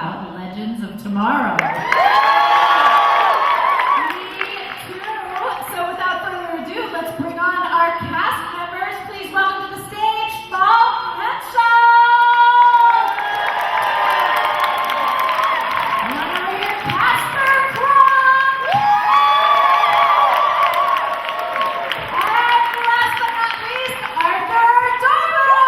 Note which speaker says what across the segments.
Speaker 1: about Legends of Tomorrow. So without further ado, let's bring on our cast members. Please welcome to the stage, Paul and Sean! And over here, Casper Cron! And last but not least, Arthur Darbo!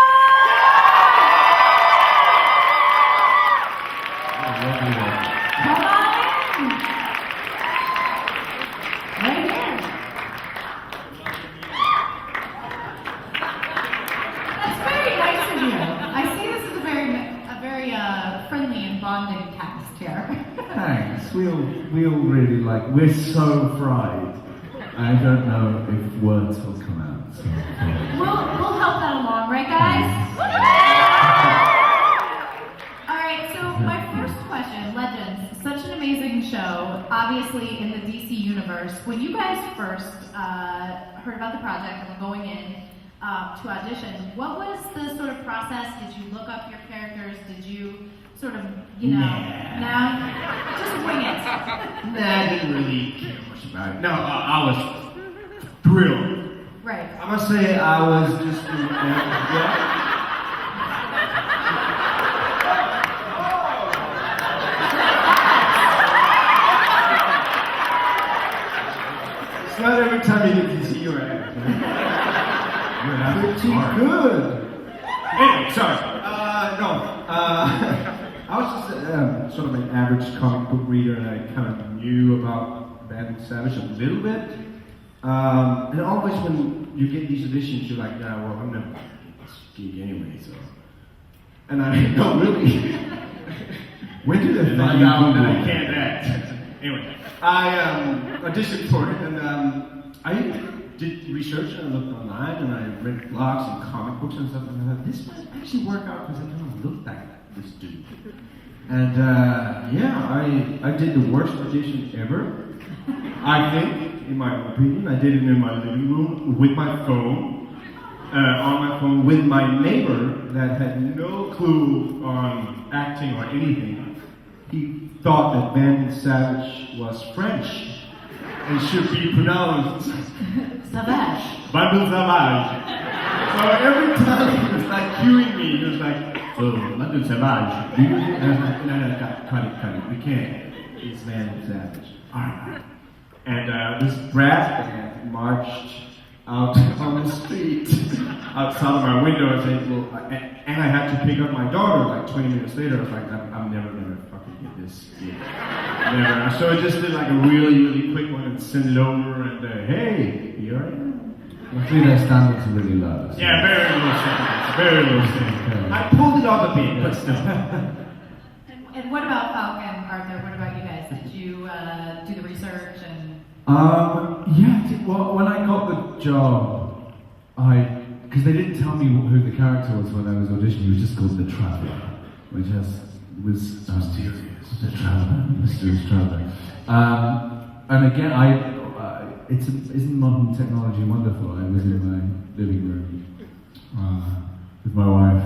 Speaker 1: Come on in! Right here. That's very nice of you. I see this as a very friendly and bonding cast here.
Speaker 2: Thanks. We all really like. We're so fried. I don't know if words will come out. So.
Speaker 1: We'll help that along, right, guys? All right. So my first question, Legends, such an amazing show. Obviously, in the DC universe, when you guys first heard about the project and were going in to audition, what was the sort of process? Did you look up your characters? Did you sort of, nah, just wing it?
Speaker 3: Nah, I didn't really care much about it. No, I was thrilled.
Speaker 1: Right.
Speaker 2: I must say, I was just. Yeah. It's not every time you get to see your act. Pretty good.
Speaker 3: Anyway, sorry.
Speaker 2: I was just sort of an average comic book reader, and I kind of knew about Bad and Savage a little bit. And always when you get these auditions, you're like, nah, well, I'm never gonna get this gig anyway, so. And I don't really. When did I find out
Speaker 3: that I can't act? Anyway,
Speaker 2: I auditioned for it, and I did research and I looked online and I read blogs and comic books and stuff, and I thought, this might actually work out because I don't look like this dude. And yeah, I did the worst audition ever. I think, in my opinion, I did it in my living room with my phone, on my phone with my neighbor that had no clue on acting or anything. He thought that Van Savage was French and should be pronounced
Speaker 1: Savage.
Speaker 2: Bundle Savage. So every time he was like cueing me, he was like, so Bundle Savage. And I was like, no, cut it. We can't. It's Van Savage. Alright. And this brass band marched out on the street outside of my window and said, well, and I had to pick up my daughter like 20 minutes later. I was like, I'm never gonna fucking get this gig. Never. So I just did like a really quick one and sent it over and hey, here I am.
Speaker 4: I think their standards are really low. So.
Speaker 3: yeah, very low standards.
Speaker 2: I pulled it off a bit, but still.
Speaker 1: And what about Falcon, Arthur? What about you guys? Did you do the research and?
Speaker 4: Yeah. Well, when I got the job, because they didn't tell me who the character was when I was auditioning. He was just called the Traveler, which was mysterious. The Traveler, mysterious Traveler. And again, isn't modern technology wonderful? I was in my living room with my wife,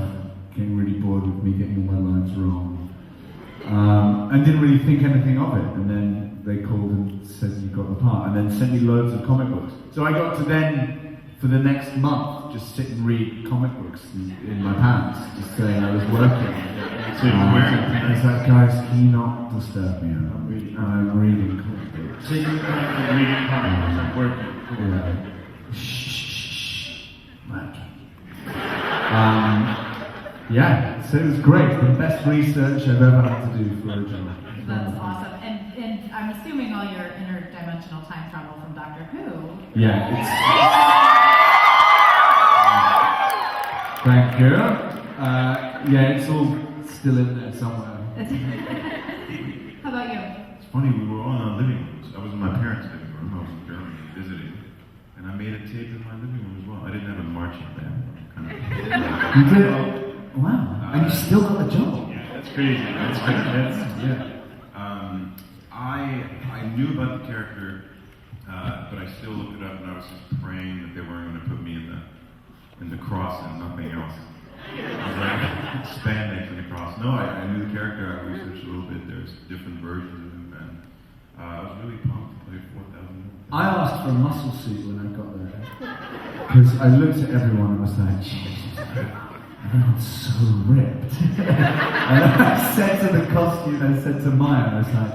Speaker 4: getting really bored with me getting all my lines wrong. And didn't really think anything of it, and then they called and said you got the part, and then sent me loads of comic books. So I got to then, for the next month, just sit and read comic books in my pants, just saying I was working. And it's like, guys, can you not disturb me? I'm reading comic books.
Speaker 3: So you're reading comic books and working.
Speaker 4: Yeah. Shh, working. Yeah, so it was great. The best research I've ever had to do for a job.
Speaker 1: That's awesome. And I'm assuming all your interdimensional time travel from Doctor Who.
Speaker 4: Yeah, thank you. Yeah, it's all still in there somewhere.
Speaker 1: How about you?
Speaker 3: It's funny, we were all in our living rooms. I was in my parents' living room. I was in Germany visiting. And I made a tape in my living room as well. I didn't have a marching band.
Speaker 4: You did? Wow. And you still got the job?
Speaker 3: Yeah, that's crazy. Yeah. I knew about the character, but I still looked it up and I was just praying that they weren't going to put me in the cross and nothing else. Like spandex and a cross. No, I knew the character. I researched a little bit. There's different versions of him, and I was really pumped to play 4,000.
Speaker 4: I asked for a muscle suit when I got there. Because I looked at everyone and was like, Jesus, everyone's so ripped. And I said to the costume, I said to Maya, I was like,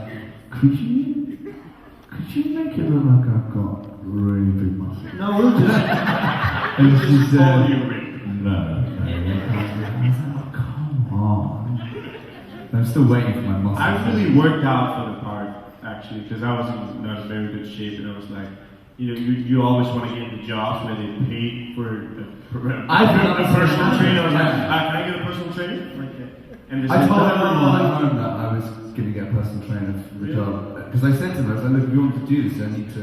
Speaker 4: could you make it look like I've got really big muscles?
Speaker 2: No, we'll just
Speaker 4: And she said,
Speaker 2: you ripped.
Speaker 4: no. I was like, oh, come on. I'm still waiting for my muscles.
Speaker 2: I really worked out for the part, actually, because I was in not a very good shape, and I was like, you always want to get into jobs where they pay for a personal trainer. I was like, can I get a personal trainer? And
Speaker 4: I told everyone at home that I was going to get a personal trainer for the job. Because I said to them, I was like, look, if you want to do this, I need to...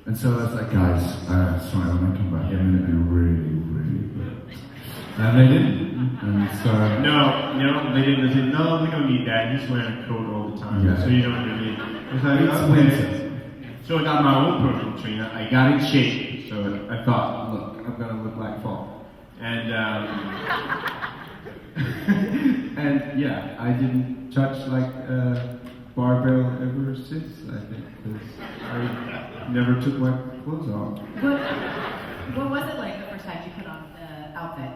Speaker 4: And so I was like, guys, sorry, when I come back, I'm going to be really, really good. And they didn't. And so...
Speaker 2: No, they didn't. They said, no, we don't need that. He's wearing a coat all the time,
Speaker 4: Yeah.
Speaker 2: so you don't really... It's like,
Speaker 4: It's
Speaker 2: okay.
Speaker 4: winter.
Speaker 2: So I got my own personal trainer. I got in shape. So I thought, look, I'm going to look like fall. And, and yeah, I didn't touch like barbell ever since, I think, because I never took my clothes off.
Speaker 1: What was it like the first time you put on the outfit?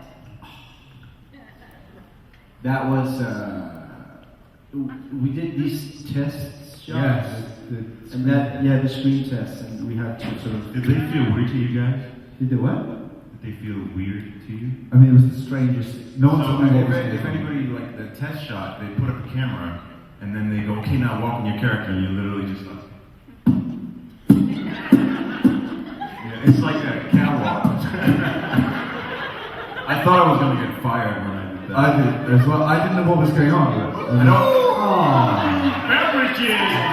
Speaker 2: That was, we did these tests shots.
Speaker 4: Yes.
Speaker 2: And the screen test, and we had to sort of...
Speaker 3: Did they feel weird to you guys?
Speaker 2: Did the what?
Speaker 3: Did they feel weird to you?
Speaker 4: I mean, it was the strangest... No one told me what was
Speaker 3: if
Speaker 4: going on.
Speaker 3: anybody, like the test shot, they put up a camera, and then they go, okay, now walk in your character, and you literally just like... Yeah, it's like a catwalk. I thought I was going to get fired when I did that.
Speaker 4: I did as well. I didn't know what was going on.
Speaker 3: I know.
Speaker 2: Beverages!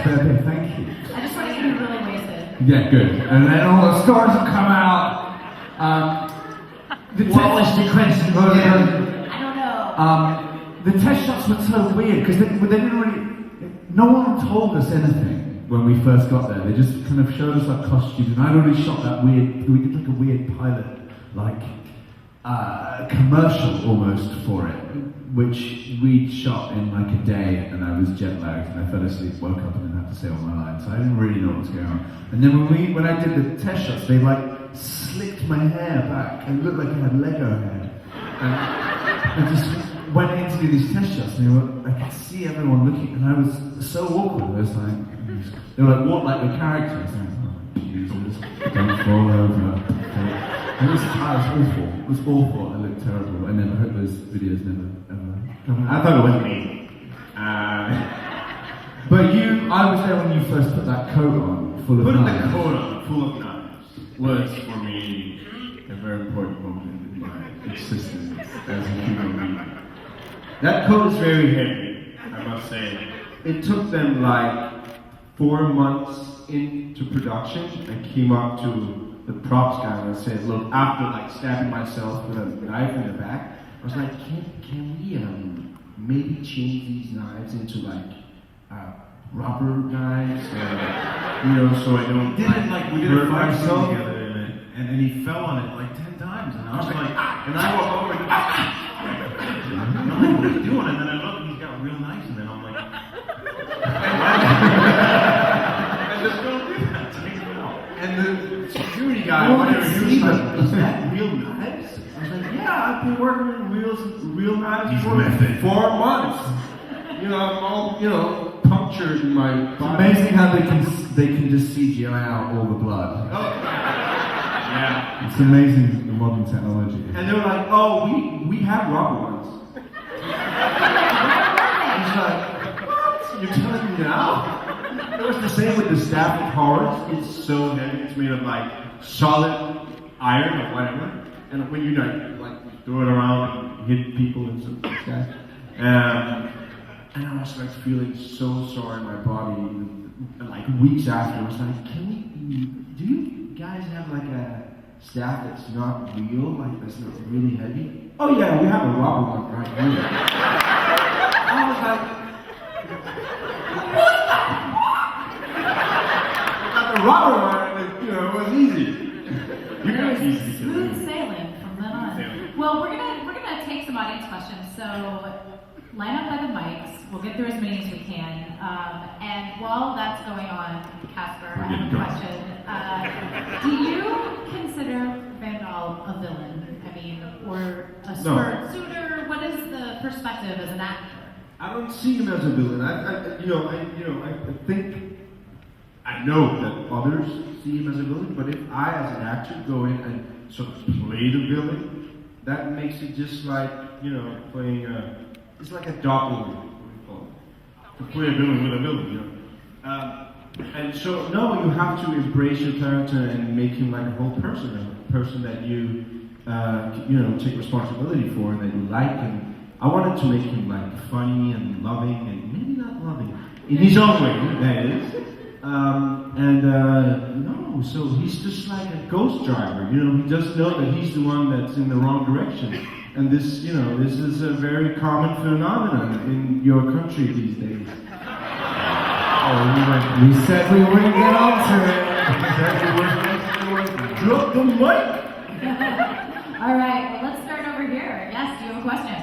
Speaker 4: Spare bit, thank you.
Speaker 1: I just want to get you really wasted.
Speaker 4: Yeah, good. And then all the stars will come out.
Speaker 2: What was the question?
Speaker 1: I don't know.
Speaker 4: The test shots were so weird because they didn't really. No one told us anything when we first got there. They just kind of showed us our costumes, and I'd already shot that weird. We did like a weird pilot, like commercial almost for it, which we'd shot in like a day, and I was jet lagged, and I fell asleep, woke up, and then had to say all my lines. So I didn't really know what was going on. And then when I did the test shots, they like slicked my hair back. It looked like I had Lego hair. And I just went in to do these test shots, and I could see everyone looking, and I was so awkward. I was like, they were like, what, like the character? I was like, oh, Jesus, don't fall over. It was awful. It was awful. I looked terrible. I hope those videos never ever come out.
Speaker 2: I thought it was me.
Speaker 4: But I was there when you first put that coat on, full of
Speaker 2: Putting
Speaker 4: knives.
Speaker 2: the coat on, full of knives, was for me a very important moment in my existence as a human being. That coat is very heavy, I must say. It took them like 4 months into production. I came up to the props guy and I said, look, after like stabbing myself with a knife in the back, I was like, can we maybe change these knives into like rubber knives, so I don't.
Speaker 3: We did a fight scene
Speaker 2: myself.
Speaker 3: together in it, and then he fell on it like 10 times, and I was like, and I walk over and I'm like, what are you doing? And then I look, and he's got real knives, and then I'm like, I just don't do that. Take them out.
Speaker 2: And the security guy, whatever, he was like, is that real knives? I was like, yeah, I've been working with real knives
Speaker 3: He's
Speaker 2: for
Speaker 3: method.
Speaker 2: 4 months. I'm all, punctured in my
Speaker 4: It's
Speaker 2: body.
Speaker 4: amazing how they can just CGI out all the blood.
Speaker 2: Oh. Yeah.
Speaker 4: It's amazing the modern technology.
Speaker 2: And they were like, oh, we have rubber ones. I was like, what? You're telling me now? It was the same with the staff of horrors. It's so heavy. It's made of like solid iron or whatever. And when you like throw it around and hit people and stuff like that. And I was like feeling so sore in my body, like weeks after. I was like, do you guys have like a staff that's not real, like that's not really heavy? Oh yeah, we have a rubber one right here. I was like, what the? I got the rubber one, and it was easy.
Speaker 1: It was smooth sailing from then on. Well, we're So line up by the mics. We'll get through as many as we can. And while that's going on, Casper, I have a question. Do you consider Van Dahl a villain? I mean, or a spurt suitor? What is the perspective as an actor?
Speaker 2: I don't see him as a villain. I think I know that others see him as a villain, but if I, as an actor, go in and sort of play the villain, that makes it just like playing it's like a doppelganger. What do you call it? To play a villain with a villain, and so no, you have to embrace your character and make him like a whole person, a person that you take responsibility for and that you like. And I wanted to make him like funny and loving, and maybe not loving in his own way, that is. No, so he's just like a ghost driver. He doesn't know that he's the one that's in the wrong direction. And this is a very common phenomenon in your country these days.
Speaker 4: We said we wouldn't get onto it.
Speaker 2: Drop the mic!
Speaker 1: All right, well, let's start over here. Yes, do you have a question?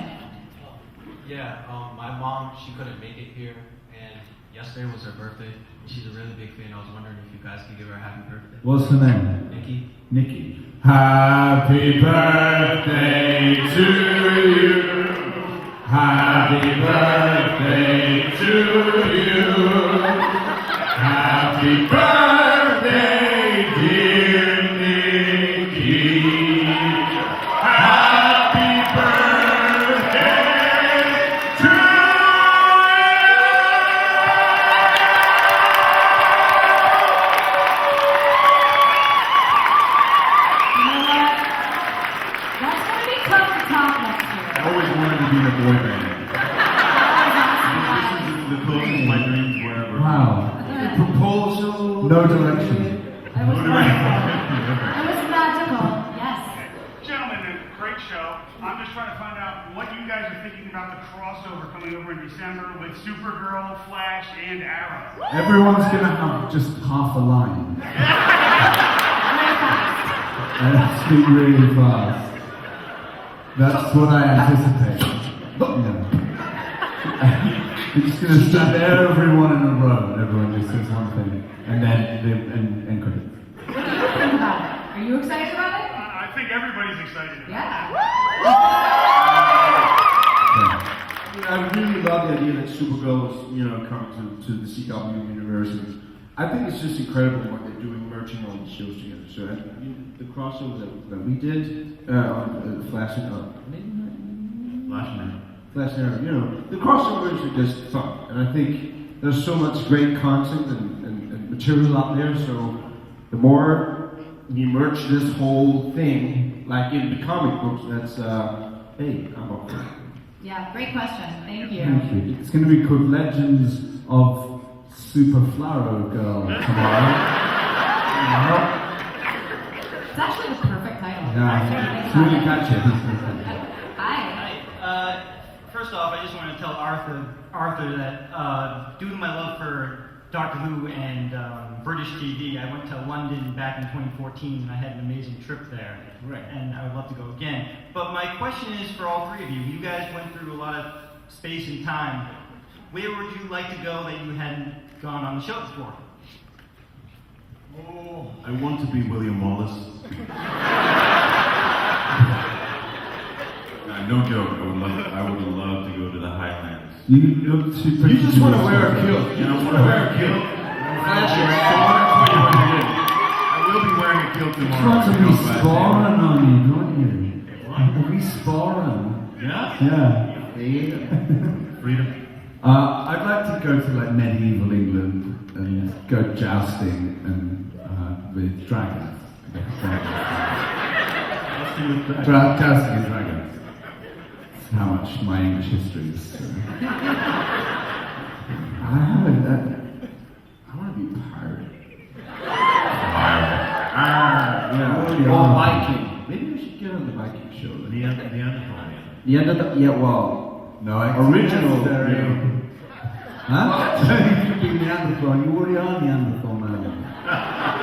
Speaker 5: Yeah, my mom, she couldn't make it here, and yesterday was her birthday. She's a really big fan. I was wondering if you guys could give her a happy birthday.
Speaker 4: What's her name?
Speaker 5: Nikki.
Speaker 4: Nikki. Happy birthday to you. Happy birthday to you. Happy birthday, dear Nikki. Happy birthday to you.
Speaker 1: You know what? That's going to be tough to top next year.
Speaker 3: I always wanted to be in a boy band. This is the closest my dreams were ever.
Speaker 4: Wow.
Speaker 2: Proposal.
Speaker 4: No direction.
Speaker 1: That was wonderful. That was magical. Yes.
Speaker 6: Gentlemen, a great show. I'm just trying to find out what you guys are thinking about the crossover coming over in December with Supergirl, Flash, and Arrow.
Speaker 4: Everyone's gonna have just half a line. And speak really fast. That's what I anticipate. You're just gonna stand everyone in a row, and everyone just says one thing, and then end credits.
Speaker 1: What do you think about it? Are you excited about it?
Speaker 6: I think everybody's excited about it.
Speaker 1: Yeah.
Speaker 2: I really love the idea that Supergirl is, coming to the CW universe. And I think it's just incredible what they're doing, merging all these shows together. So the crossover that we did on Flash and Flash and Arrow, the crossovers are just fun. And I think there's so much great content and material out there. So the more we merge this whole thing, like in the comic books, that's hey, I'm up for it.
Speaker 1: Yeah, great question. Thank you.
Speaker 4: Thank you. It's going to be called Legends of Super Flower Girl tomorrow.
Speaker 1: It's actually the perfect title.
Speaker 4: Yeah, it's really catchy.
Speaker 1: Hi.
Speaker 5: First off, I just want to tell Arthur that due to my love for Doctor Who and British TV, I went to London back in 2014 and I had an amazing trip there.
Speaker 2: Right.
Speaker 5: And I would love to go again. But my question is for all three of you. You guys went through a lot of space and time. Where would you like to go that you hadn't gone on the show before?
Speaker 3: Oh, I want to be William Wallace. No joke. I would love to go to the Highlands.
Speaker 4: You look too pretty.
Speaker 2: You just want to wear a kilt.
Speaker 3: I want to wear a kilt. I will be wearing a kilt
Speaker 4: You
Speaker 3: tomorrow.
Speaker 4: want to be sparring on you, don't you? Be sparring.
Speaker 3: Yeah.
Speaker 4: Yeah.
Speaker 3: Freedom.
Speaker 4: I'd like to go to like medieval England and go jousting and with dragons. Jousting and dragons. That's how much my English history is. I haven't.
Speaker 2: I want to be a pirate.
Speaker 4: Yeah.
Speaker 2: Or Viking. Maybe we should get on the Viking show.
Speaker 3: The end of the
Speaker 2: The end of the
Speaker 4: No,
Speaker 2: original.
Speaker 4: Huh? You could be Neanderthal. You already are Neanderthal, man.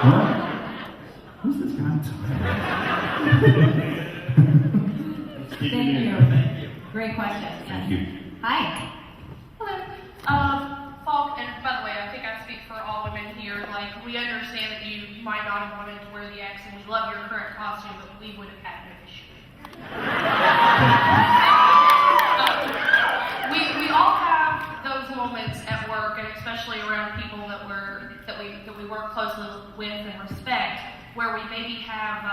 Speaker 4: What? Who's this guy?
Speaker 1: Thank you. Great question.
Speaker 3: Thank you.
Speaker 1: Hi.
Speaker 7: Hello. Falk, and by the way, I think I speak for all women here. Like, we understand that you might not have wanted to wear the X, and we love your current costume, but we would have had no issue. We all have those moments at work, and especially around people that we work closely with and respect, where we maybe have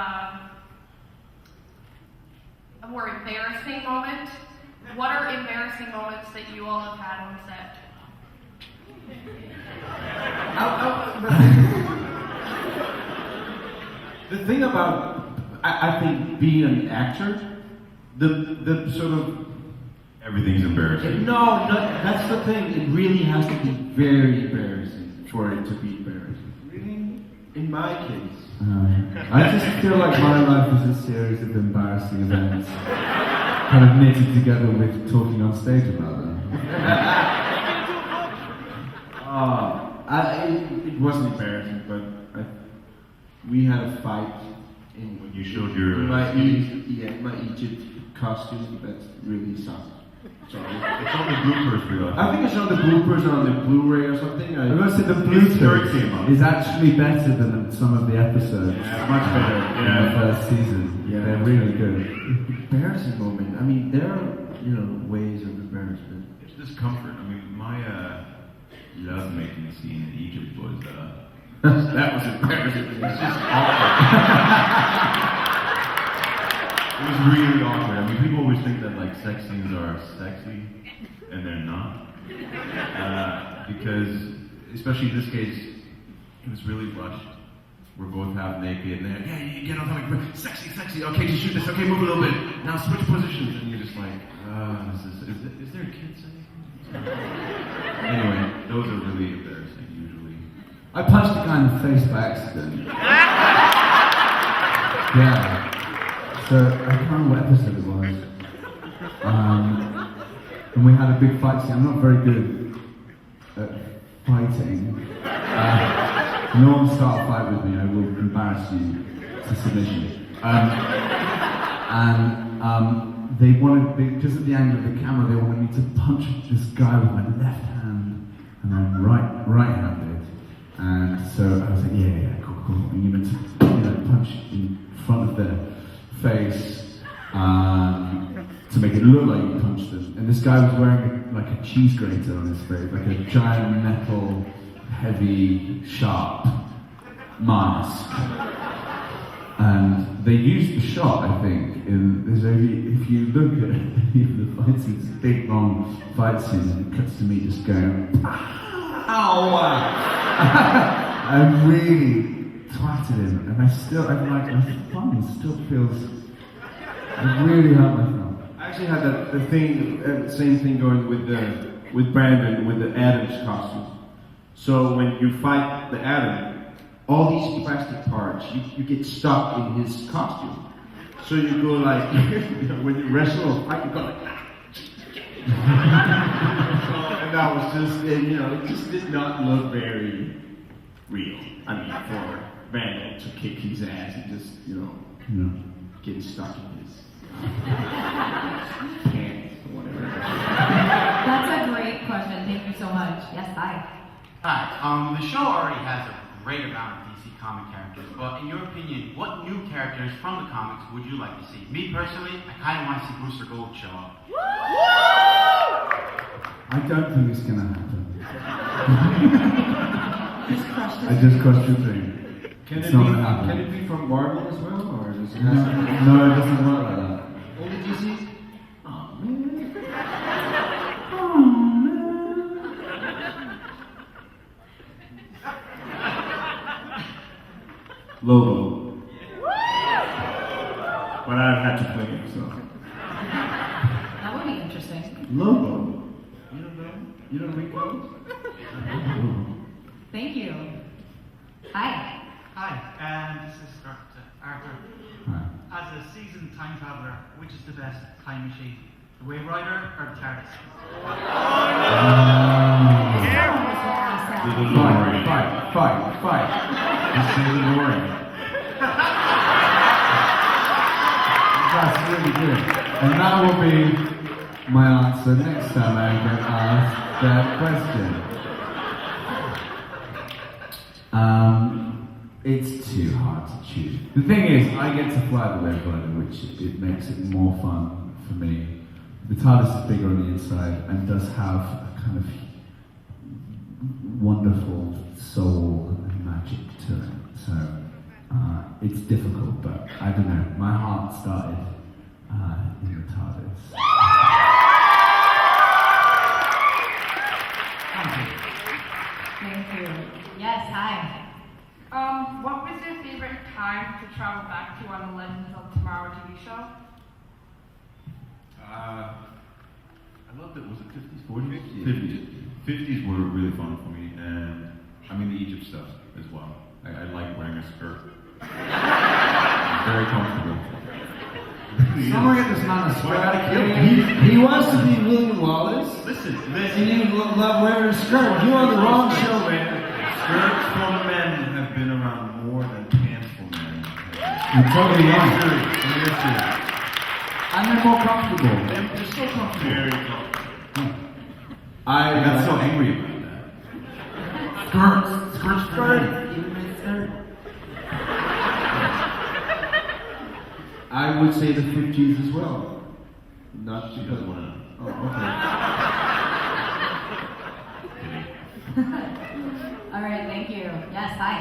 Speaker 7: a more embarrassing moment. What are embarrassing moments that you all have had on set?
Speaker 2: The thing about, I think, being an actor, the sort of
Speaker 3: Everything's embarrassing.
Speaker 2: no, that's the thing. It really has to be very embarrassing for it to be embarrassing. Really, in my case.
Speaker 4: I just feel like my life is a series of embarrassing events, kind of knitted together with talking on stage about them.
Speaker 2: It wasn't embarrassing, but we had a fight in
Speaker 3: When you showed your
Speaker 2: my Egypt costume. That's really sucked. Sorry.
Speaker 3: It's on the bloopers we got.
Speaker 2: I think it's on the bloopers on the Blu-ray or something.
Speaker 4: I must say the
Speaker 3: story came
Speaker 4: bloopers
Speaker 3: up.
Speaker 4: is actually better than some of the episodes
Speaker 2: Yeah, much better.
Speaker 4: in the first season.
Speaker 2: Yeah.
Speaker 4: They're really good.
Speaker 2: Embarrassing moment. I mean, there are ways of embarrassment.
Speaker 3: It's discomfort. I mean, my love making scene in Egypt was
Speaker 2: That was embarrassing.
Speaker 3: it's just awkward. It was really awkward. I mean, people always think that like sex scenes are sexy, and they're not. Because, especially in this case, it was really rushed. We're both half naked, and they're like, yeah, you get on top, like, sexy, okay, to shoot this, okay, move a little bit, now switch positions, and you're just like, is there a kid saying? Anyway, those are really embarrassing, usually.
Speaker 4: I punched a guy in the face by accident. Yeah. So I can't remember what episode it was. And we had a big fight scene. I'm not very good at fighting. No one start a fight with me. I will embarrass you to submission. They wanted, because of the angle of the camera, they wanted me to punch this guy with my left hand, and I'm right-handed. And so I was like, yeah, cool. And you meant to, punch in front of their face to make it look like you punched them. And this guy was wearing like a cheese grater on his face, like a giant metal, heavy, sharp mask. And they used the shot, I think, if you look at the fight scenes, big long fight scenes, and it cuts to me just going, ow! I really twatted him, and my thumb still feels, it really hurt my thumb.
Speaker 2: I actually had the same thing going with Brandon with the Adam's costume. So when you fight the Adam, all these plastic parts, you get stuck in his costume. So you go like, when you wrestle or fight, you go like, and that was just, it just did not look very real. I mean, for Brandon to kick his ass and just, getting stuck in his pants or whatever.
Speaker 1: That's a great question. Thank you so much. Yes, hi.
Speaker 8: Hi. The show already has a great amount of DC comic characters, but in your opinion, what new characters from the comics would you like to see? Me personally, I kind of want to see Booster Gold show up.
Speaker 4: I don't think it's gonna happen.
Speaker 1: Just
Speaker 4: I just crushed your dream.
Speaker 2: Can
Speaker 4: It's
Speaker 2: it
Speaker 4: not
Speaker 2: be?
Speaker 4: gonna happen.
Speaker 2: Can it be from Marvel as well, or does it
Speaker 4: No,
Speaker 2: have to be
Speaker 4: no, it doesn't work like that.
Speaker 2: only DC? Oh man. Lobo. But I've had to play him, so.
Speaker 1: That would be interesting.
Speaker 2: Lobo. You don't know? You don't read comics?
Speaker 1: Thank you. Hi.
Speaker 9: Hi, this is Arthur. As a seasoned time traveler, which is the best time machine? The Wave Rider or the TARDIS?
Speaker 4: Fight.
Speaker 3: Just say the DeLorean.
Speaker 4: That's really good. And that will be my answer next time I get asked that question. It's too hard to choose. The thing is, I get to fly the Wave Rider, which it makes it more fun for me. The TARDIS is bigger on the inside and does have a kind of wonderful soul and magic to it. So it's difficult, but I don't know. My heart started in the TARDIS.
Speaker 1: Thank you. Yes, hi.
Speaker 7: What was your favorite time to travel back to on the Legends of Tomorrow TV show?
Speaker 3: I loved it. Was it 50s, 40s? 50s. 50s were really fun for me, and I mean the Egypt stuff as well. I like wearing a skirt. It's very comfortable.
Speaker 4: Someone get this man a skirt. He wants to be William Wallace.
Speaker 3: Listen.
Speaker 4: And you love wearing a skirt. You're on the wrong show, man.
Speaker 3: Skirts for men have been around more than pants for men.
Speaker 4: You're totally right. And they're more comfortable.
Speaker 3: They're so comfortable. Very comfortable.
Speaker 4: I
Speaker 3: got so angry about that. Skirts for men.
Speaker 2: I would say the 50s as well. Not
Speaker 3: She
Speaker 2: because
Speaker 3: doesn't want to.
Speaker 2: Oh, okay.
Speaker 1: All right, thank you. Yes, hi.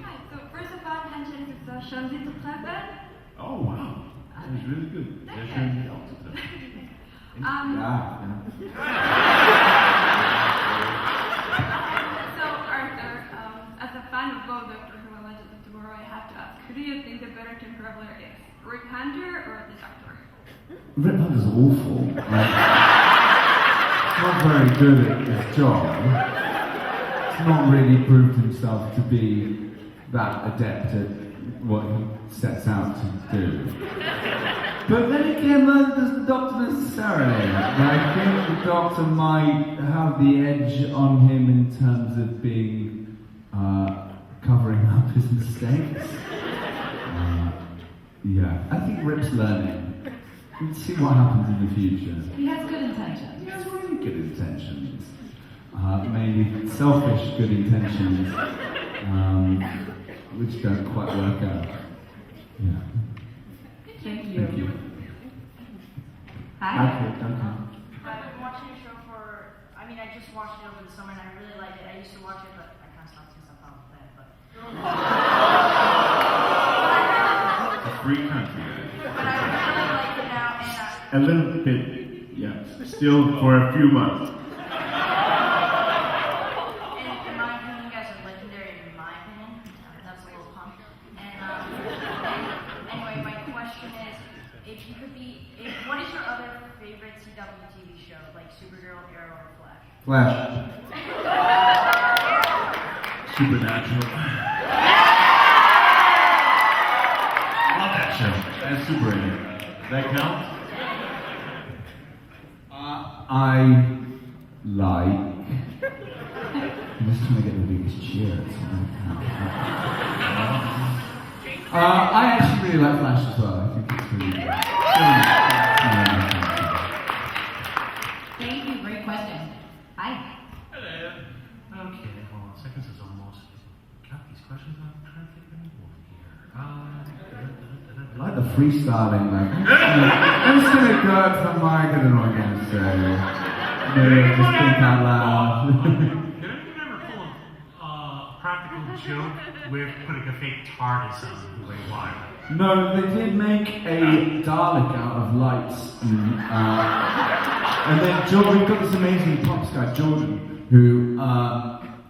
Speaker 10: Hi, so first of all, Hansen is Shanti to Clare.
Speaker 3: Oh wow, that was really good. They're showing the altitude.
Speaker 10: So Arthur, as a fan of both Doctor Who and Legends of Tomorrow, I have to ask, who do you think the better time traveler is? Rick Hunter or the Doctor?
Speaker 4: Rip Hunter's awful. He's not very good at his job. He's not really proved himself to be that adept at what he sets out to do. But then again, neither does the Doctor necessarily. I think the Doctor might have the edge on him in terms of being covering up his mistakes. Yeah, I think Rip's learning. Let's see what happens in the future.
Speaker 1: He has good intentions.
Speaker 4: He has really good intentions. Maybe selfish good intentions, which don't quite work out. Yeah.
Speaker 1: Thank you.
Speaker 4: Thank you.
Speaker 1: Hi.
Speaker 4: Okay.
Speaker 11: I've been watching the show for, I just watched it over the summer and I really like it. I used to watch it, but I kind of stopped since I found that.
Speaker 3: It's a free country.
Speaker 11: But I really like it now, and
Speaker 2: A little bit, yeah. Still for a few months.
Speaker 11: in my opinion, you guys are legendary. In my opinion, that's a little punk. And anyway, my question is, if you could be, what is your other favorite CW TV show, like Supergirl, Arrow, or Flash?
Speaker 2: Flash.
Speaker 3: Supernatural. Love that show. That's super in it. That count?
Speaker 4: I like. I'm just trying to get the biggest cheer. I actually really like Flash as well. I think it's really good.
Speaker 1: Thank you. Great question. Hi.
Speaker 9: Hello. Okay, hold on. Seconds is almost. Got these questions. I'm trying to think of any more here.
Speaker 4: I like the freestyling, like, I'm just gonna go out for Mike, I don't know what I'm gonna say. No, just think out loud.
Speaker 9: Did anyone ever pull a practical joke with putting a fake TARDIS on the way wire?
Speaker 4: No, they did make a Dalek out of lights. And then we've got this amazing props guy, Jordan, who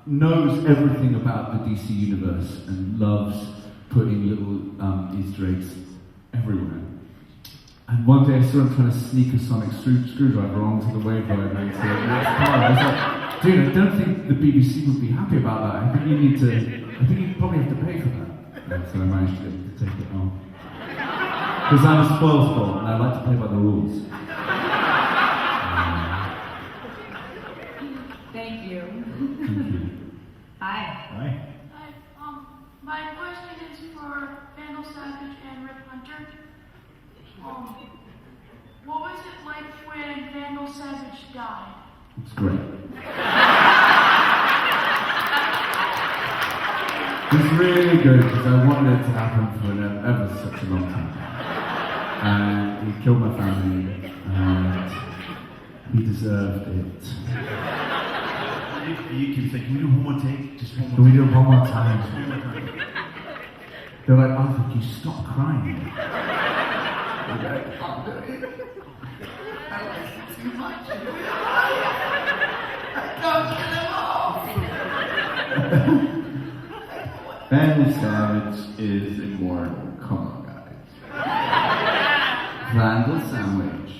Speaker 4: knows everything about the DC universe and loves putting little Easter eggs everywhere. And one day I saw him trying to sneak a sonic screwdriver onto the wave rider into the next car. I was like, dude, I don't think the BBC would be happy about that. I think you probably have to pay for that. And so I managed to take it on. Because I'm a spoiled sport and I like to play by the rules.
Speaker 1: Thank you.
Speaker 4: Thank you.
Speaker 1: Hi.
Speaker 2: Hi.
Speaker 10: Hi, my question is for Vandal Savage and Rip Hunter.
Speaker 12: What was it like when Vandal Savage died?
Speaker 4: It's great. It's really good because I wanted it to happen for ever such a long time. And he killed my family, and he deserved it.
Speaker 3: You keep saying, can we do one more take? Just one more
Speaker 4: Can we do it one more time? They're like, Arthur, can you stop crying? I'm like, I can't do it. I like it too much. I can't get it off.
Speaker 2: Vandal Savage is immortal. Come on, guys.
Speaker 4: Vandal Sandwich.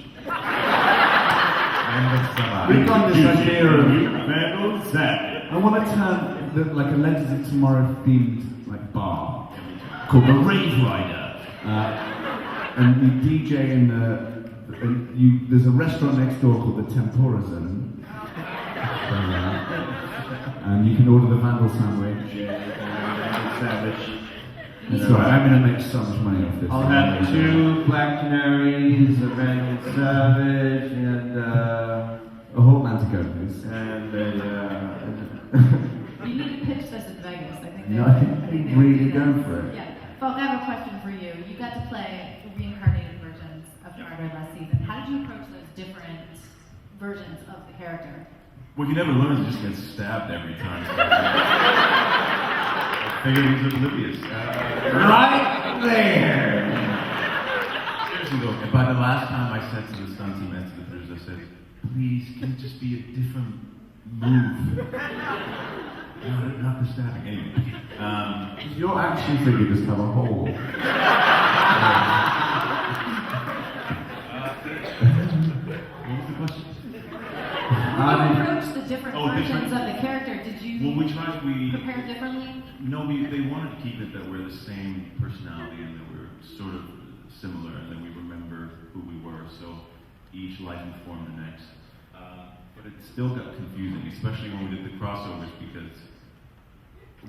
Speaker 2: We got this idea of Vandal Savage.
Speaker 4: I want to turn like a Legends of Tomorrow themed like bar called the Rave Rider. And you DJ in there's a restaurant next door called the Tempura Zone. And you can order the Vandal Sandwich.
Speaker 2: Savage.
Speaker 4: That's right, I'm going to make so much money off this.
Speaker 2: I'll have 2 Black Canaries, a Vandal Savage, and
Speaker 4: a whole Mantico, please.
Speaker 2: and
Speaker 1: You need to pitch this in Vegas. I think
Speaker 4: No, I think they're really going for it.
Speaker 1: Yeah. Falk, I have a question for you. You got to play reincarnated versions of Rhode last season. How did you approach those different versions of the character?
Speaker 3: What you never learn is just get stabbed every time. I figured he was oblivious.
Speaker 2: right there.
Speaker 3: Seriously though, and by the last time I said to the stunt team and to the producers, I said, please, can it just be a different move? Not the stabbing. Anyway.
Speaker 4: Your action figure just have a hole.
Speaker 3: What was the question?
Speaker 1: When you approached the different versions of the character, did you prepare differently?
Speaker 3: No, they wanted to keep it that we're the same personality and that we're sort of similar and that we remember who we were. So each life informed the next. But it still got confusing, especially when we did the crossovers, because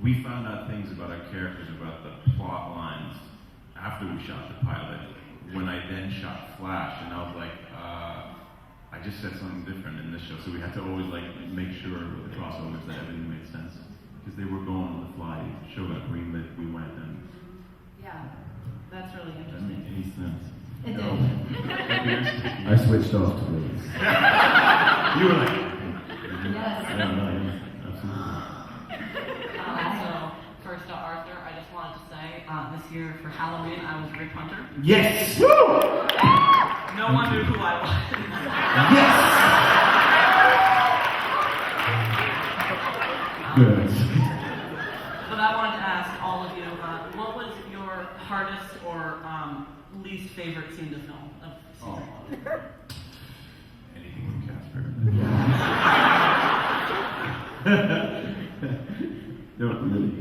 Speaker 3: we found out things about our characters, about the plot lines, after we shot the pilot. When I then shot Flash, and I was like, I just said something different in this show, so we had to always make sure with the crossovers that everything made sense, because they were going on the fly. The show got greenlit, we went, and
Speaker 1: Yeah, that's really
Speaker 3: that
Speaker 1: interesting.
Speaker 3: didn't make any sense.
Speaker 1: It
Speaker 3: No.
Speaker 1: did.
Speaker 4: I switched off to this.
Speaker 3: You were like,
Speaker 1: Yes.
Speaker 3: yeah, no, yeah, absolutely.
Speaker 13: So, first to Arthur, I just wanted to say, this year for Halloween, I was Rick Hunter.
Speaker 2: Yes! Woo!
Speaker 13: No one knew who I was.
Speaker 2: Yes!
Speaker 4: Good.
Speaker 13: But I wanted to ask all of you, what was your hardest or least favorite scene to film of season 1?
Speaker 3: Anything with Casper.
Speaker 2: No, really.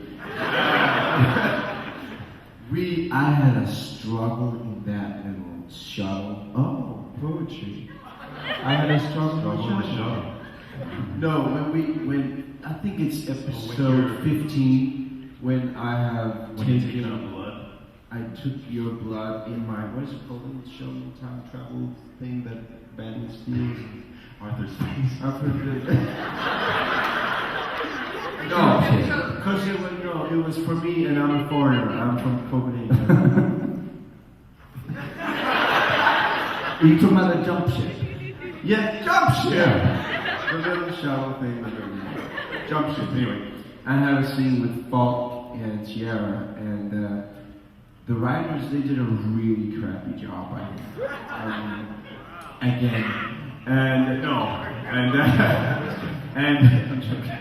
Speaker 14: I had a struggle in that little shuttle. Oh, poetry. I had a struggle in the shuttle. No, when I think it's episode 15, when I have
Speaker 3: When you take out blood.
Speaker 14: I took your blood in my, what is it called in the show, time travel thing that Batman steals?
Speaker 3: Arthur's face.
Speaker 14: No, because it was for me, and I'm a foreigner. I'm from Copenhagen.
Speaker 4: Are you talking about the jump ship?
Speaker 14: Yeah, jump ship.
Speaker 4: Yeah.
Speaker 14: The little shuttle thing, jump ship. Anyway, I had a scene with Falk and Sierra, and the writers, they did a really crappy job. Again, and no, and I'm joking.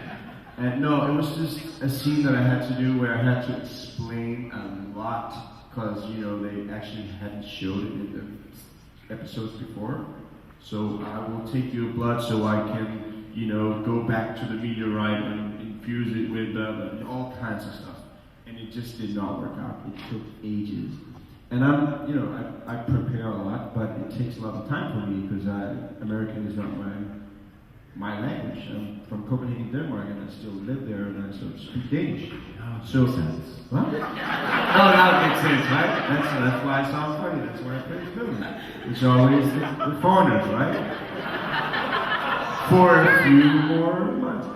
Speaker 14: And no, it was just a scene that I had to do where I had to explain a lot, because they actually hadn't showed it in the episodes before. So I will take your blood so I can, go back to the meteorite and infuse it with all kinds of stuff. And it just did not work out. It took ages. And I prepare a lot, but it takes a lot of time for me because American is not my my language. I'm from Copenhagen, Denmark, and I still live there, and I sort of speak Danish. So, what? Oh, now it makes sense, right? That's why I sound funny. That's why I play film. It's always the foreigners, right? For a few more months.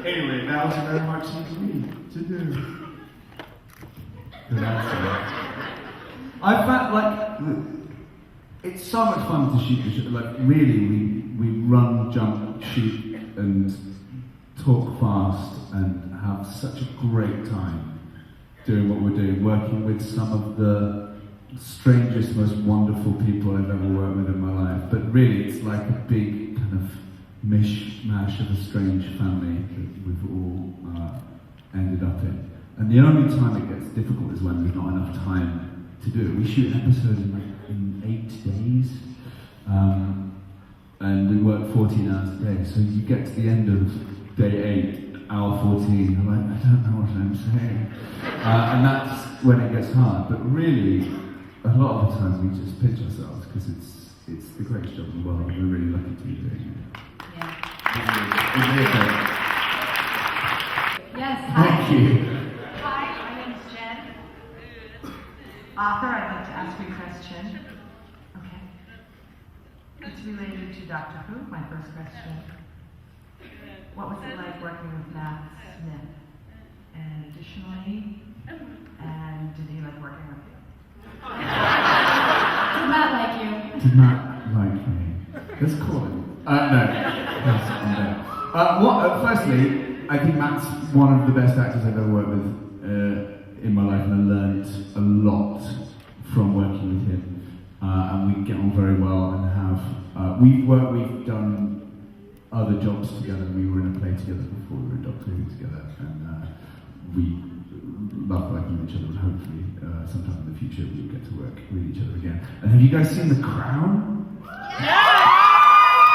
Speaker 14: Anyway, that was a very hard scene for me to do.
Speaker 4: Good answer. I found like it's so much fun to shoot the show. Like really, we run, jump, shoot, and talk fast, and have such a great time doing what we're doing. Working with some of the strangest, most wonderful people I've ever worked with in my life. But really, it's like a big kind of mishmash of a strange family that we've all ended up in. And the only time it gets difficult is when there's not enough time to do it. We shoot an episode in 8 days, and we work 14 hours a day. So you get to the end of day 8, hour 14, I'm like, I don't know what I'm saying. And that's when it gets hard. But really, a lot of the time we just pinch ourselves because it's the greatest job in the world. We're really lucky to be doing it.
Speaker 1: Yes,
Speaker 4: Thank you.
Speaker 15: Hi, my name is Jen. Author, I'd like to ask you a question. Okay. It's related to Doctor Who, my first question. What was it like working with Matt Smith? And additionally, and did he like working with you?
Speaker 1: Did Matt like you?
Speaker 4: Did Matt like me? Let's call him. No. Firstly, I think Matt's one of the best actors I've ever worked with in my life, and I learned a lot from working with him. And we get on very well, and have we've done other jobs together. We were in a play together before we were in Doctor Who together, and we love working with each other. And hopefully, sometime in the future, we'll get to work with each other again. And have you guys seen The Crown? Yeah!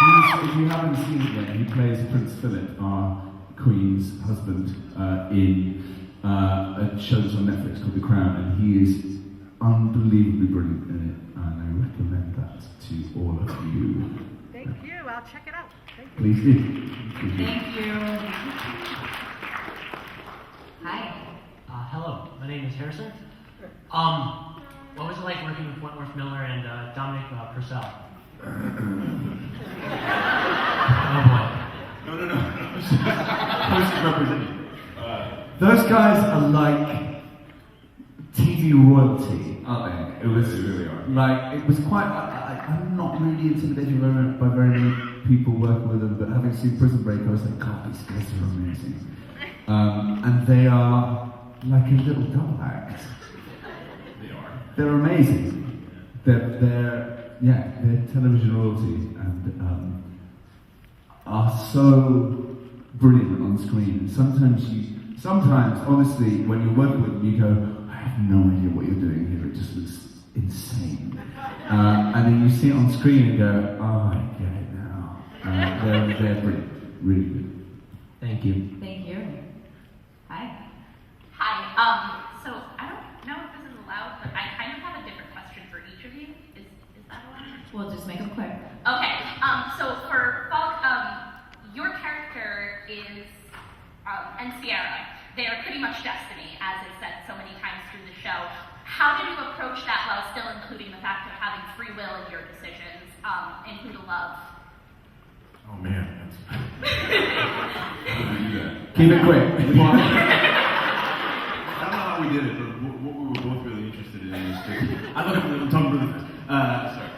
Speaker 4: If you haven't seen it yet, he plays Prince Philip, our Queen's husband, in a show that's on Netflix called The Crown, and he is unbelievably brilliant in it, and I recommend that to all of you.
Speaker 15: Thank you. I'll check it out. Thank you.
Speaker 4: Please do.
Speaker 1: Thank you. Hi.
Speaker 16: Hello, my name is Harrison. What was it like working with Wentworth Miller and Dominic Purcell?
Speaker 3: Oh boy. No. Who's representing?
Speaker 4: Those guys are like TV royalty, aren't they? It was
Speaker 3: really are.
Speaker 4: Like it was quite. I'm not really intimidated by very many people working with them, but having seen Prison Break, I was like, God, these guys are amazing. And they are like a little double act.
Speaker 3: They are.
Speaker 4: They're amazing. They're television royalty, and are so brilliant on screen. Sometimes, honestly, when you're working with them, you go, I have no idea what you're doing here. It just looks insane. And then you see it on screen and go, oh, I get it now. They're brilliant, really good. Thank you.
Speaker 1: Thank you. Hi.
Speaker 17: Hi. So I don't know if this is allowed, but I kind of have a different question for each of you. Is that allowed?
Speaker 1: We'll just make it quick.
Speaker 17: Okay. So for Falk, your character is and Sierra. They are pretty much destiny, as is said so many times through the show. How did you approach that while still including the fact of having free will in your decisions and who to love?
Speaker 3: Oh man, how do we do that?
Speaker 4: Keep it quick.
Speaker 3: I don't know how we did it, but what we were both really interested in is I'm talking really fast. Sorry.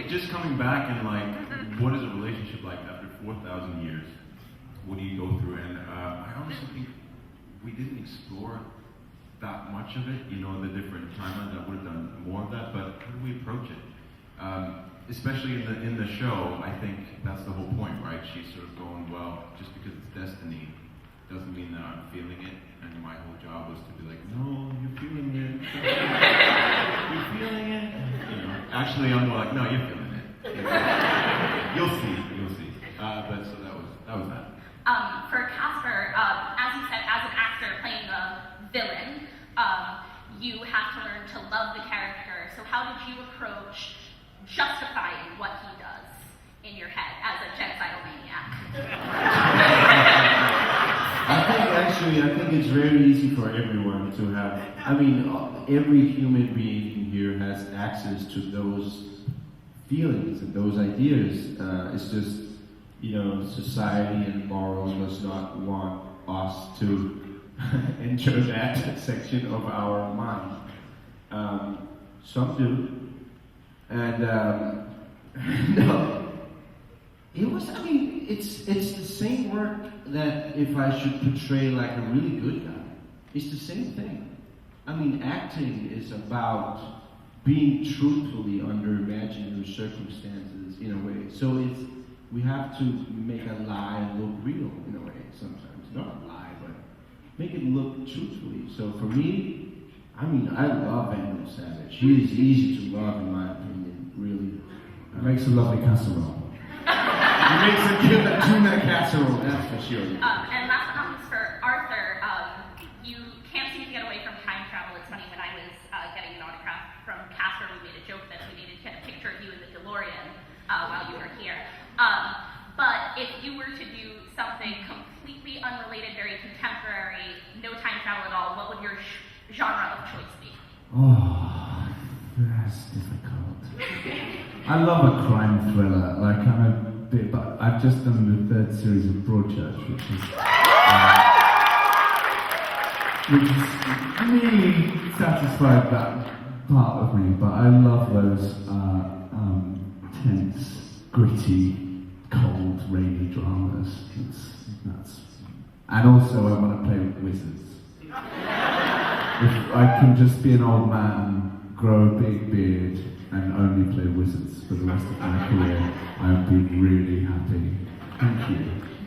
Speaker 3: Just coming back and like, what is a relationship like after 4,000 years? What do you go through? And I honestly think we didn't explore that much of it, the different timelines. I would have done more of that, but how do we approach it? Especially in the show, I think that's the whole point, right? She's sort of going, well, just because it's destiny doesn't mean that I'm feeling it, and my whole job was to be like, no, you're feeling it. You're feeling it. Actually, I'm more like, no, you're feeling it. You'll see. But so that was that.
Speaker 17: For Casper, as you said, as an actor playing a villain, you have to learn to love the character. So how did you approach justifying what he does in your head as a genocidal maniac?
Speaker 14: I think it's very easy for everyone to have. I mean, every human being here has access to those feelings and those ideas. It's just, society and morals does not want us to enter that section of our mind. Some do. And, no, it was, it's the same work that if I should portray like a really good guy, it's the same thing. Acting is about being truthfully under imaginary circumstances in a way. So we have to make a lie look real in a way sometimes. Not a lie, but make it look truthfully. So for me, I love Vandal Savage. He is easy to love in my opinion, really.
Speaker 4: Makes a lovely casserole.
Speaker 14: He makes a good tuna casserole, that's for sure.
Speaker 17: And last but not least for Arthur, you can't seem to get away from time travel. It's funny, when I was getting an autograph from Casper, we made a joke that we needed to get a picture of you in the DeLorean while you were here. But if you were to do something completely unrelated, very contemporary, no time travel at all, what would your genre of choice be?
Speaker 4: Oh, that's difficult. I love a crime thriller. But I've just done the 3rd series of Broadchurch, which really satisfied that part of me. But I love those tense, gritty, cold, rainy dramas. And also, I want to play with wizards. If I can just be an old man, grow a big beard, and only play wizards for the rest of my career, I would be really happy. Thank you.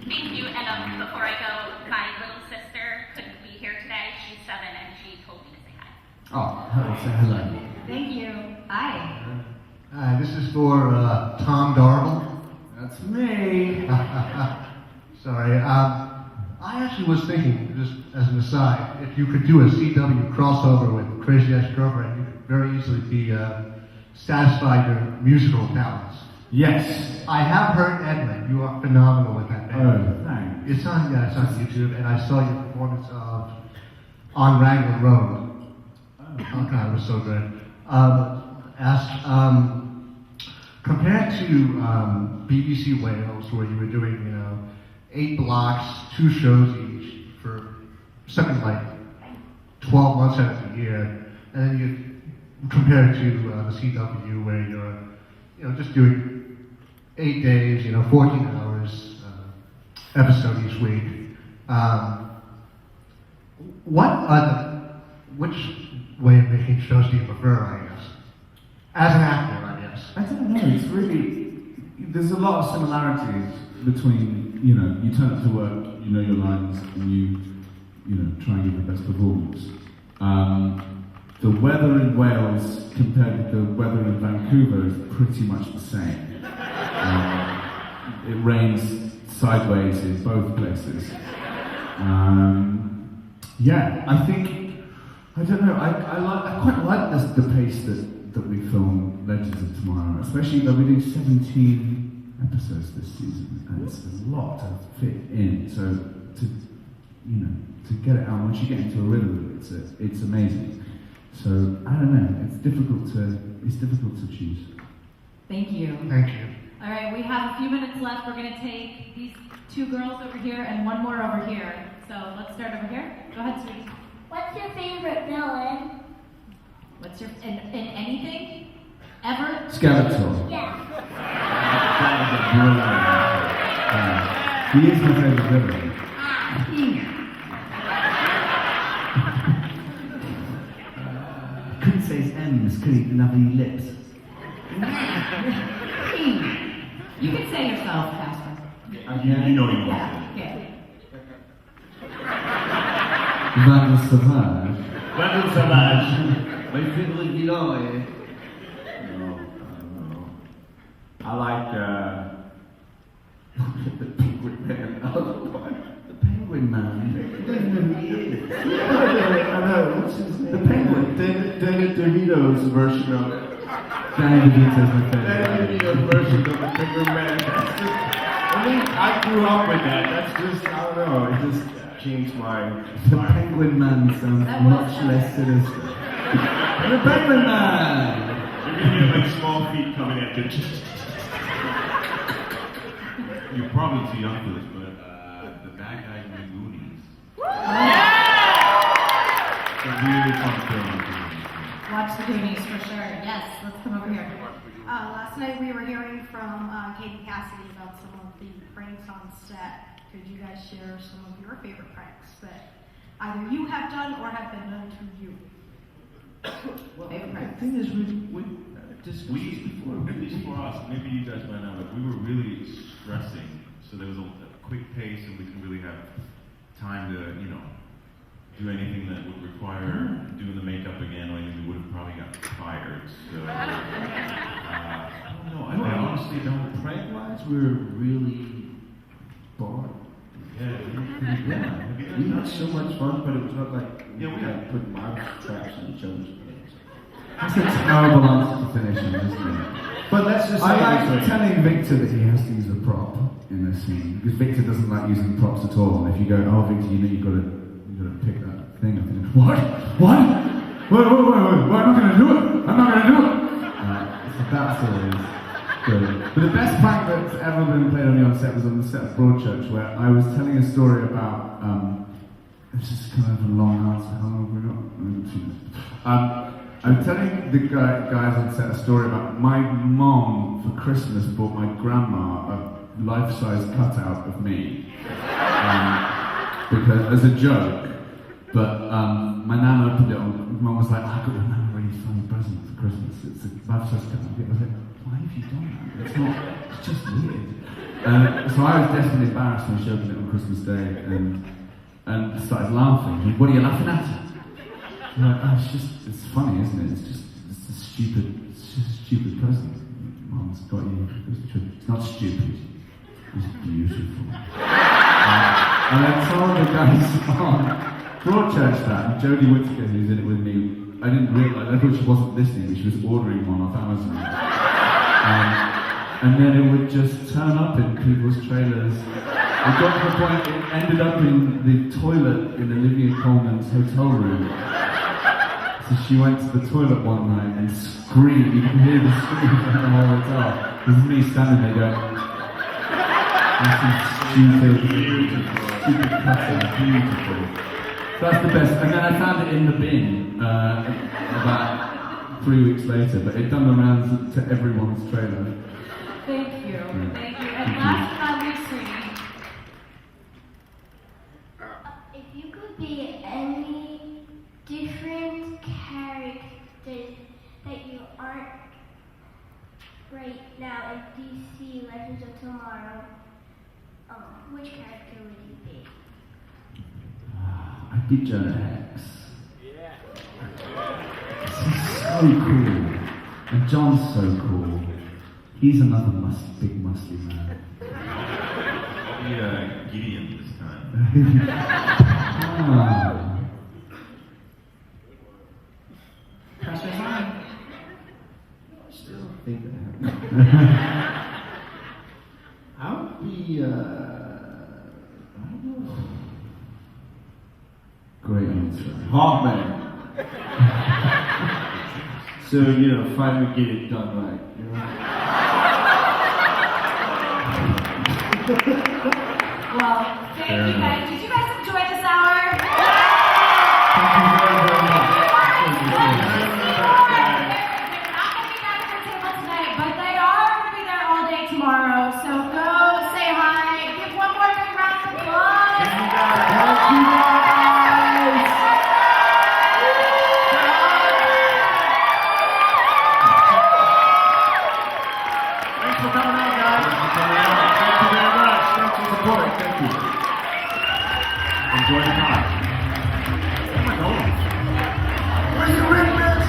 Speaker 17: Thank you, and before I go, my little sister couldn't be here today. She's 7, and she told me to say hi.
Speaker 4: Oh, say hello.
Speaker 1: Thank you. Hi.
Speaker 18: Hi, this is for Tom Darble.
Speaker 4: That's me.
Speaker 18: Sorry. I actually was thinking, just as an aside, if you could do a CW crossover with Crazy Ex-Girlfriend, you could very easily be satisfy your musical talents.
Speaker 4: Yes.
Speaker 18: I have heard Edmund. You are phenomenal with that band.
Speaker 4: Oh, thanks.
Speaker 18: It's on YouTube, and I saw your performance of On Raglan Road. Oh God, it was so good. Compared to BBC Wales, where you were doing, 8 blocks, 2 shows each for something like 12 months out of the year, and then you compare it to the CW, where you're, just doing 8 days, 14 hours episode each week. Which way of making shows do you prefer, I guess? As an actor, I guess.
Speaker 4: I don't know, it's really, there's a lot of similarities between, you turn up to work, you know your lines, and you try and give the best performance. The weather in Wales compared with the weather in Vancouver is pretty much the same. It rains sideways in both places. I don't know, I quite like the pace that we film Legends of Tomorrow, especially that we do 17 episodes this season, and it's a lot to fit in. So to get it out, once you get into a rhythm, it's amazing. So I don't know, it's difficult to choose.
Speaker 1: Thank you.
Speaker 18: Thank you.
Speaker 1: All right, we have a few minutes left. We're going to take these 2 girls over here and 1 more over here. So let's start over here. Go ahead, sweetie.
Speaker 19: What's your favorite villain?
Speaker 1: What's your in anything ever?
Speaker 4: Skeletor.
Speaker 19: Yeah.
Speaker 4: He is my favorite villain.
Speaker 20: Couldn't say his M's, could he? Enough of his lips.
Speaker 1: You can say yourself, Casper.
Speaker 2: You know you want
Speaker 1: Yeah.
Speaker 4: Vandal Savage.
Speaker 2: Vandal Savage. My favorite villain. No. I like the Penguin Man. The Penguin Man. I know. What's his name? The Penguin. David DeVito's version of it.
Speaker 4: Danny DeVito's my
Speaker 2: Danny
Speaker 4: favorite.
Speaker 2: DeVito's version of the Finger Man. That's just, I mean, I grew up with that. That's just, I don't know, it just changed my...
Speaker 4: The Penguin Man sounds much less sinister. The Penguin Man!
Speaker 3: You're gonna get like small feet coming at you. You're probably too young for this, but the bad guy in the Goonies. It's a really fun film.
Speaker 1: Watch the Goonies for sure. Yes, let's come over here.
Speaker 21: Last night we were hearing from Katie Cassidy about some of the pranks on set. Could you guys share some of your favorite pranks that either you have done or have been done to you?
Speaker 2: Well, the thing is, we discussed this before.
Speaker 3: At least for us, maybe you guys might not, but we were really stressing, so there was a quick pace, and we didn't really have time to, you know, do anything that would require doing the makeup again, or anything. We would have probably got fired. So I don't know. I honestly don't.
Speaker 2: Prank-wise, we were really bored.
Speaker 3: Yeah,
Speaker 2: We had so much fun, but it was not like we
Speaker 3: we
Speaker 2: had put mouse traps in each other's face.
Speaker 4: That's a terrible answer to finish on, isn't it?
Speaker 2: But let's just say
Speaker 4: I
Speaker 2: this
Speaker 4: like
Speaker 2: way.
Speaker 4: telling Victor that he has to use a prop in this scene, because Victor doesn't like using props at all. And if you go, oh Victor, you know you've got to pick that thing up. And go, what? Wait, I'm not going to do it. So that's always good. But the best prank that's ever been played on me on set was on the set of Broadchurch, where I was telling a story about. This is kind of a long answer. How long have we got? I'm telling the guys on set a story about my mom for Christmas bought my grandma a life-size cutout of me because as a joke. But my nan opened it on. Mom was like, "I got your nan a really funny present for Christmas. It's a life-size cutout." I was like, "Why have you done that? It's not. It's just weird." So I was definitely embarrassed when she opened it on Christmas Day and started laughing. Like, what are you laughing at? I'm like, oh, it's funny, isn't it? It's a stupid present. Mom's got you. It's not stupid. It's beautiful. And I told the guys on Broadchurch that, and Jodie Whittaker, who's in it with me, I didn't realise, I thought she wasn't listening, but she was ordering one off Amazon. And then it would just turn up in people's trailers. It got to the point it ended up in the toilet in Olivia Colman's hotel room. So she went to the toilet one night and screamed. You can hear the scream from the whole hotel. This is me standing there going, this is stupid cutting, beautiful. So that's the best. And then I found it in the bin about 3 weeks later, but it'd done the rounds to everyone's trailer.
Speaker 1: Thank you. Thank you. And last but not least, sweetie.
Speaker 19: If you could be any different characters that you aren't right now in DC Legends of Tomorrow, which character would you be?
Speaker 4: I'd be Jonah Hex. He's so cool. And John's so cool. He's another big muscly man.
Speaker 3: I'll be Gideon this time.
Speaker 2: Pressure's on. I still think that. I would be, I don't know.
Speaker 4: Great answer.
Speaker 2: Hawkman. So, you know, finally get it done right, you know?
Speaker 1: Well, thank you guys. Did you guys enjoy this hour?
Speaker 2: Thank you very, very much.
Speaker 1: But they are going to be there all day tomorrow, so go say hi. Give one more big round of applause.
Speaker 2: Thank you guys. Thanks for coming out, guys. Thank you very much. Thanks for supporting. Thank you. Enjoy the night. Oh my God. Where's the ring, miss?